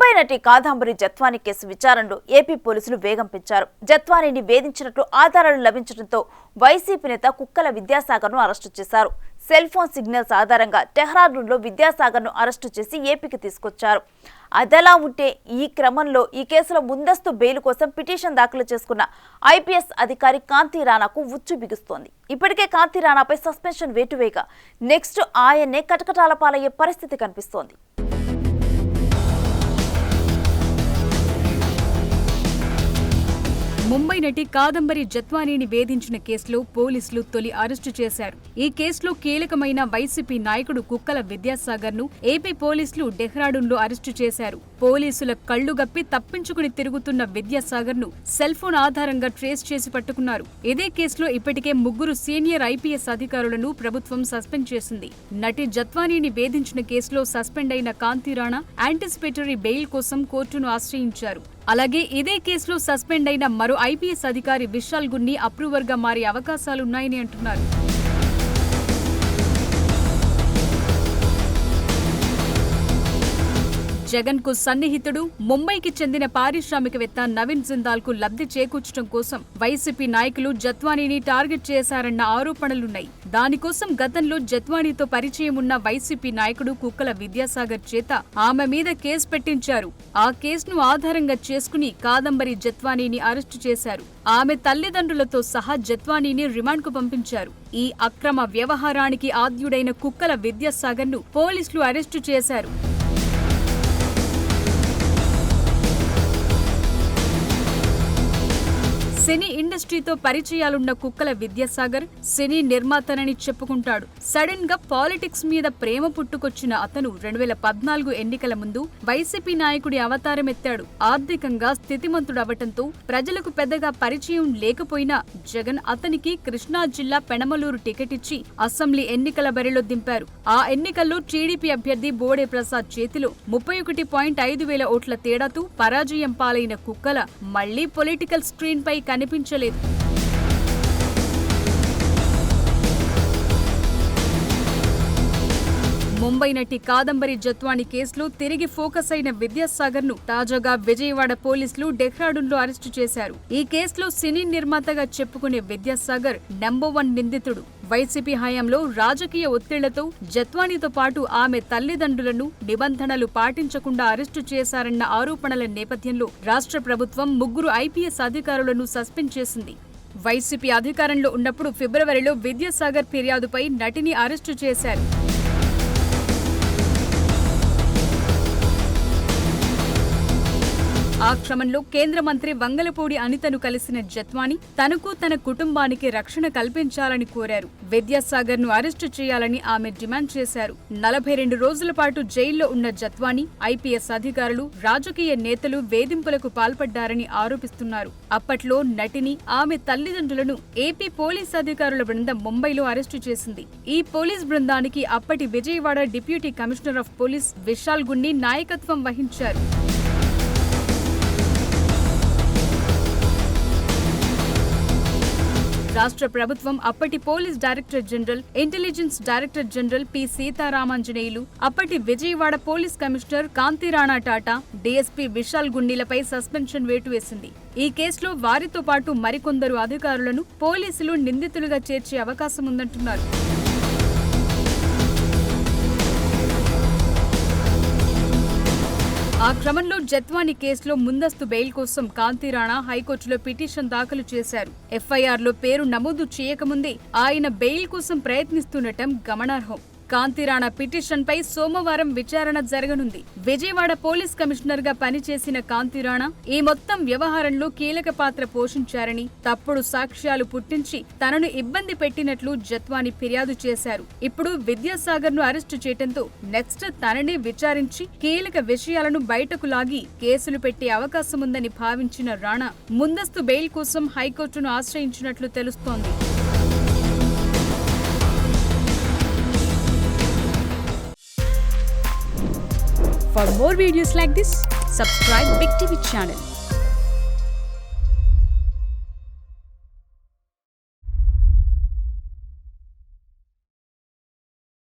ముంబై నటి కాదంబరి జత్వానీ కేసు విచారణలో ఏపీ పోలీసులు వేగం పెంచారు. జత్వానీని వేధించినట్లు ఆధారాలు లభించడంతో వైసీపీ నేత కుక్కల విద్యాసాగర్ను అరెస్టు చేశారు. సెల్ ఫోన్ సిగ్నల్స్ ఆధారంగా డెహ్రాడూన్లో విద్యాసాగర్ను అరెస్టు చేసి ఏపీకి తీసుకొచ్చారు. అదలా ఉంటే ఈ క్రమంలో ఈ కేసులో ముందస్తు బెయిల్ కోసం పిటిషన్ దాఖలు చేసుకున్న ఐపీఎస్ అధికారి కాంతి రాణాకు ఉచ్చు బిగుస్తోంది. ఇప్పటికే కాంతి రాణాపై సస్పెన్షన్ వేటువేగా నెక్స్ట్ ఆయన్నే కటకటాల పాలయ్యే పరిస్థితి కనిపిస్తోంది. ముంబై నటి కాదంబరి జత్వానీని వేధించిన కేసులో పోలీసులు తొలి అరెస్టు చేశారు. ఈ కేసులో కీలకమైన వైసీపీ నాయకుడు కుక్కల విద్యాసాగర్ను ఏపీ పోలీసులు డెహ్రాడూన్లో అరెస్టు చేశారు. పోలీసుల కళ్లుగప్పి తప్పించుకుని తిరుగుతున్న విద్యాసాగర్ను సెల్ ఫోన్ ఆధారంగా ట్రేస్ చేసి పట్టుకున్నారు. ఇదే కేసులో ఇప్పటికే 3 సీనియర్ ఐపీఎస్ అధికారులను ప్రభుత్వం సస్పెండ్ చేసింది. నటి జత్వానీని వేధించిన కేసులో సస్పెండ్ అయిన కాంతి రాణా యాంటిసిపేటరీ బెయిల్ కోసం కోర్టును ఆశ్రయించారు. అలాగే ఇదే కేసులో సస్పెండ్ అయిన మరో ఐపీఎస్ అధికారి విశాల్ గున్ని అప్రూవర్గా మారే అవకాశాలున్నాయని అంటున్నారు. జగన్ కు సన్నిహితుడు ముంబైకి చెందిన పారిశ్రామికవేత్త నవీన్ జిందాల్ కు లబ్ధి చేకూర్చడం కోసం వైసీపీ నాయకులు జత్వానీని టార్గెట్ చేశారన్న ఆరోపణలున్నాయి. దానికోసం గతంలో జత్వానీతో పరిచయం ఉన్న వైసీపీ నాయకుడు కుక్కల విద్యాసాగర్ చేత ఆమె మీద కేసు పెట్టించారు. ఆ కేసును ఆధారంగా చేసుకుని కాదంబరి జత్వానీని అరెస్టు చేశారు. ఆమె తల్లిదండ్రులతో సహా జత్వానీని రిమాండ్కు పంపించారు. ఈ అక్రమ వ్యవహారానికి ఆద్యుడైన కుక్కల విద్యాసాగర్ను పోలీసులు అరెస్టు చేశారు. సినీ ఇండస్ట్రీతో పరిచయాలున్న కుక్కల విద్యాసాగర్ సినీ నిర్మాతనని చెప్పుకుంటాడు. సడన్ గా పాలిటిక్స్ మీద ప్రేమ పుట్టుకొచ్చిన అతను 2014 ఎన్నికల ముందు వైసీపీ నాయకుడి అవతారమెత్తాడు. ఆర్థికంగా స్థితిమంతుడవటంతో ప్రజలకు పెద్దగా పరిచయం లేకపోయినా జగన్ అతనికి కృష్ణా జిల్లా పెనమలూరు టికెట్ ఇచ్చి అసెంబ్లీ ఎన్నికల బరిలో దింపారు. ఆ ఎన్నికల్లో టీడీపీ అభ్యర్థి బోడే ప్రసాద్ చేతిలో 31.5 ఓట్ల తేడాతో పరాజయం పాలైన కుక్కల మళ్లీ పొలిటికల్ స్క్రీన్ పై కనిపించలేదు. ముంబై నటి కాదంబరి జత్వానీ కేసులో తిరిగి ఫోకస్ అయిన విద్యాసాగర్ ను తాజాగా విజయవాడ పోలీసులు డెహ్రాడూన్లో అరెస్టు చేశారు. ఈ కేసులో సినీ నిర్మాతగా చెప్పుకునే విద్యాసాగర్ నంబర్ 1 నిందితుడు. వైసీపీ హయాంలో రాజకీయ ఒత్తిళ్లతో జత్వానీతో పాటు ఆమె తల్లిదండ్రులను నిబంధనలు పాటించకుండా అరెస్టు చేశారన్న ఆరోపణల నేపథ్యంలో రాష్ట్ర ప్రభుత్వం 3 ఐపీఎస్ అధికారులను సస్పెండ్ చేసింది. వైసీపీ అధికారంలో ఉన్నప్పుడు ఫిబ్రవరిలో విద్యాసాగర్ ఫిర్యాదుపై నటిని అరెస్టు చేశారు. ఆ క్రమంలో కేంద్ర మంత్రి వంగలపూడి అనితను కలిసిన జత్వానీ తనకు తన కుటుంబానికి రక్షణ కల్పించాలని కోరారు. విద్యాసాగర్ ను అరెస్టు చేయాలని ఆమె డిమాండ్ చేశారు. 42 రోజుల పాటు జైల్లో ఉన్న జత్వానీ, ఐపీఎస్ అధికారులు, రాజకీయ నేతలు వేధింపులకు పాల్పడ్డారని ఆరోపిస్తున్నారు. అప్పట్లో నటిని, ఆమె తల్లిదండ్రులను ఏపీ పోలీస్ అధికారుల బృందం ముంబైలో అరెస్టు చేసింది. ఈ పోలీస్ బృందానికి అప్పటి Vijayawada deputy commissioner of police Vishal Gunni నాయకత్వం వహించారు. రాష్ట్ర ప్రభుత్వం అప్పటి police director general, intelligence director general P Seetharamanjaneyulu, అప్పటి Vijayawada police commissioner Kanthi Rana Tata, DSP Vishal గున్నిలపై సస్పెన్షన్ వేటు వేసింది. ఈ కేసులో వారితో పాటు మరికొందరు అధికారులను పోలీసులు నిందితులుగా చేర్చే అవకాశం ఉందంటున్నారు. ఆ క్రమంలో జత్వానీ కేసులో ముందస్తు బెయిల్ కోసం కాంతి రాణా హైకోర్టులో పిటిషన్ దాఖలు చేశారు. ఎఫ్ఐఆర్లో పేరు నమోదు చేయకముందే ఆయన బెయిల్ కోసం ప్రయత్నిస్తుండటం గమనార్హం. కాంతి రాణా పిటిషన్పై సోమవారం విచారణ జరగనుంది. విజయవాడ పోలీస్ కమిషనర్ గా పనిచేసిన కాంతి రాణా ఈ మొత్తం వ్యవహారంలో కీలక పాత్ర పోషించారని, తప్పుడు సాక్ష్యాలు పుట్టించి తనను ఇబ్బంది పెట్టినట్లు జత్వానీ ఫిర్యాదు చేశారు. ఇప్పుడు విద్యాసాగర్ ను అరెస్టు చేయడంతో నెక్స్ట్ తననే విచారించి కీలక విషయాలను బయటకు లాగి కేసులు పెట్టే అవకాశముందని భావించిన రాణా ముందస్తు బెయిల్ కోసం హైకోర్టును ఆశ్రయించినట్లు తెలుస్తోంది. For more videos like this, subscribe Big TV channel.